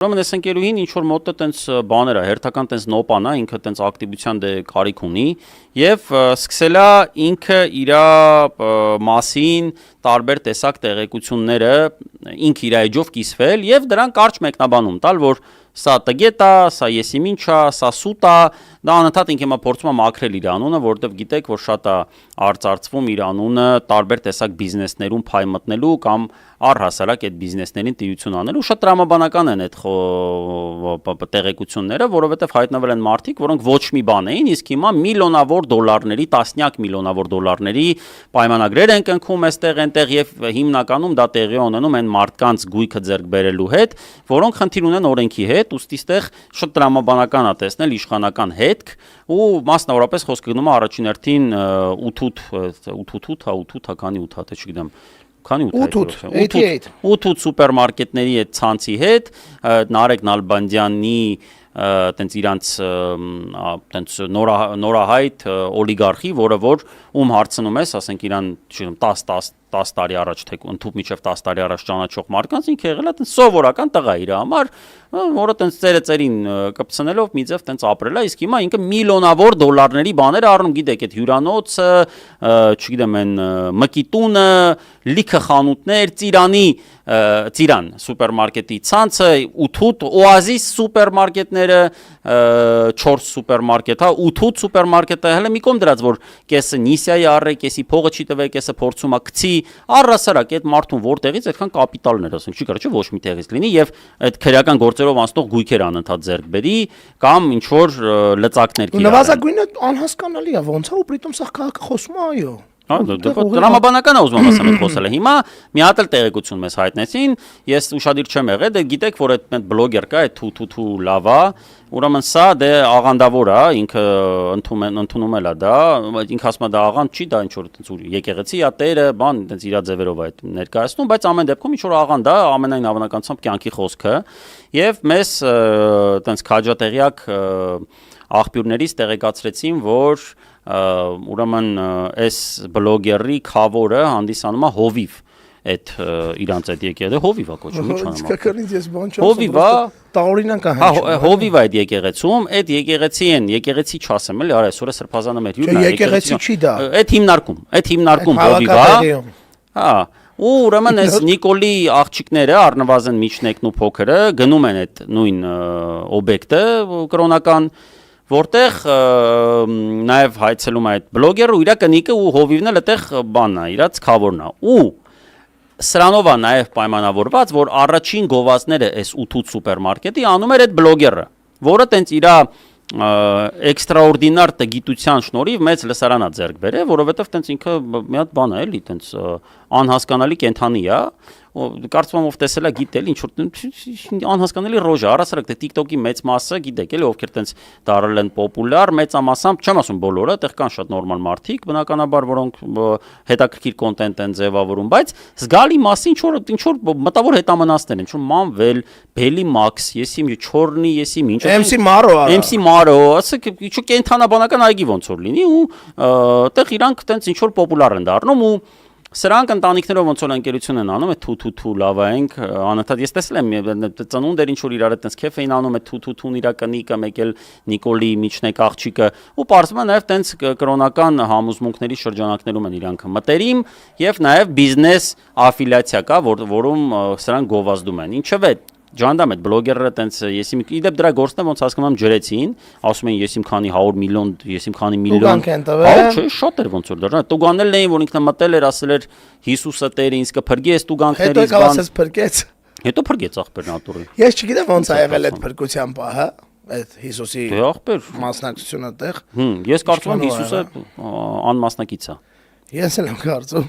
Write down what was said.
Ուրեմն այս ընկերուհին ինչ որ մոտը տենց բաներ է, հերթական տենց նոպան է, ինքը տենց ակտիվության դե կարիք ունի եւ սկսել է ինքը իր մասին տարբեր տեսակ տեղեկությունները ինքը իր էջով կիսվել եւ դրան կարճ մեկնաբանում տալ, որ սա տգետ է, սա եսի ինչ է, սա սուտ է, դա անընդհատ ինքը հիմա փորձում է մաքրել իր անունը, որովհետեւ գիտեք, որ շատ է արծարծվում իր անունը տարբեր տեսակ բիզնեսներում փայ մտնելու կամ առհասարակ այդ բիզնեսներին տիրություն անելու, շատ տրամաբանական են այդ տեղեկությունները, որովհետև հայտնվել են մարդիկ, որոնք ոչ մի բան էին, իսկ հիմա միլիոնավոր դոլարների, տասնյակ միլիոնավոր դոլարների պայմանագրեր են կնքում այստեղ այնտեղ եւ հիմնականում դա տեղի ունենում են մարդկանց գույքը ձեռք բերելու հետ, որոնք խնդիր ունեն օրենքի հետ, ուստի ստեղ շատ տրամաբանական է տեսնել իշխանական հետք ու մասնավորապես խոսքը գնում է առաջին հերթին 8 քանի 8 թե չգիտեմ Քանի 8 սուպերմարկետների այդ ցանցի հետ Նարեկ Նալբանդյանի տենց իրանց տենց նորահայտ օլիգարխի, որը որ ում հարցնում ես, ասենք իրան 10 տարի առաջ թե ընդհանուր միջև 10 տարի առաջ ճանաչող մարկանց ինքը եղել է տենց սովորական տղա իր համար, որը տենց ծերին կպցնելով մի ձև տենց ապրել է, իսկ հիմա ինքը միլիոնավոր դոլարների բաներ առնում, գիտեք, այդ հյուրանոցը, չգիտեմ, այն մկիտունը, լիքը խանութներ, Ծիրան սուպերմարկետի ցանցը, 8 Օազիս սուպերմարկետները, 4 սուպերմարկետ, հա, 8 սուպերմարկետը, հələ մի կողմ դրած, որ կեսը նիսիայի առե, կեսի փողը չի տվել, կեսը փորձում է գցի, առհասարակ այդ մարդուն որտեղից այդքան կապիտալներ, ասենք, չի կարա չէ ոչ մի տեղից լինի եւ այդ քրեական գործերով անցնող գույքեր անընդհատ ձեռք բերի կամ ինչ որ լծակներ կիրառի։ Նվազագույնը անհասկանալի է, ոնց է ու պրիտոմ սա քաղաքը խոսում է, այո։ Տրամաբանական է ուզում ասեմ այդ խոսելը։ Հիմա մի հատ էլ տեղեկություն մեզ հայտնեցին, ես ուշադիր չեմ եղել, դե գիտեք, որ այդ բլոգեր կա, այդ թու լավա, ուրեմն սա դե աղանդավոր է, ինքը ընդունում էլ է դա, ինքը ասում է դա աղանդ չի, դա ինչ որ տենց եկեղեցի է տերը, բան, տենց իր ձևերով է այդ ներկայացնում, բայց ամեն դեպքում ինչ որ աղանդ է, ամենայն հավանականությամբ կյանքի խոսքը, եւ մեզ տենց քաջատեղյակ աղբյուրներից տեղեկացրեցին, որ ուրեմն այս բլոգերի քավորը հանդիսանում է հովիվ այդ իրանց այդ եկեղեցի հովիվ է կոչվում ինչ անեմ հովիվ է տարօրինակ է հովիվ է այդ եկեղեցում այդ եկեղեցի են եկեղեցի չասեմ էլի արա այսօր սրբազանը մեր հյուրն է եկեղեցի չի դա այդ հիմնարկում հովիվ է հա ու ուրեմն այս Նիկոլի աղջիկները առնվազն միջնեկն ու փոքրը գնում են այդ նույն օբյեկտը կրոնական որտեղ նաև հայցելում է այդ բլոգերը ու իր կնիկը ու հովիվն էլ այդտեղ բանն է, իրաց քավորն է։ Ու սրանով է նաև պայմանավորված, որ առաջին գովազդները այս 8 սուպերմարկետի անում էր այդ բլոգերը, որը տենց իր էքստրաորդինար գիտության շնորհիվ մեծ լսարան է ձեռք բերել, որովհետև տենց ինքը մի հատ բան է, էլի, տենց անհասկանալի կենթանի է, կարծում եմ ով տեսել է գիտել ինչ որ անհասկանալի ռոժ է, առասարակ թե TikTok-ի մեծ մասը գիտեք էլի ովքեր տենց դարել են պոպուլյար, մեծամասամբ չեմ ասում բոլորը, այդտեղ կան շատ նորմալ մարդիկ, բնականաբար որոնք հետաքրքիր կոնտենտ են ձևավորում, բայց զգալի մասը ինչ որ մտավոր հետամնացներ են, ինչ որ Մանվել, Բելի Մաքս, եսի Չորնի, եսի ինչ MC Maro, ասեք ինչ որ կենթանաբանական այգի ոնց որ լինի ու այդտեղ իրանք տենց ինչ որ պոպուլյար են դառնում ու Սրանք ընտանիքներով ոնց որ ընկերություն են անում, այդ թու լավա ենք, անընդհատ ես տեսել եմ ծնունդեր ինչ որ իրար այդպես քեֆ էին անում, այդ թուն իրա կնիկը, մեկ էլ Նիկոլի միջնեկ աղջիկը, ու պարզվում է նաև տենց կրոնական համոզմունքների շրջանակներում են իրանք մտերիմ եւ նաև բիզնես աֆիլիացիա կա, որում սրանք գովազդում են։ Ինչևէ Ջանդամ այդ բլոգերները տենց եսիմ իդեպ դրա գործն է ոնց հասկանում եմ ջրեցին, ասում են եսիմ քանի 100 միլիոն, եսիմ քանի միլիոն։ Չէ, շատ էր ոնց որ դեռ տուգանելն էին, որ ինքնը մտել էր, ասել էր Հիսուսը Տեր է, ինձ կփրկի այս տուգանքներից բան։ Հետո ասես փրկեց։ Հետո փրկեց աղբերն ատուրի։ Ես չգիտեմ ոնց է եղել այդ փրկության պահը, այդ Հիսուսի մասնակցությունը տեղ։ Ես կարծում եմ Հիսուսը անմասնակից է։ Ես էլ եմ կարծում։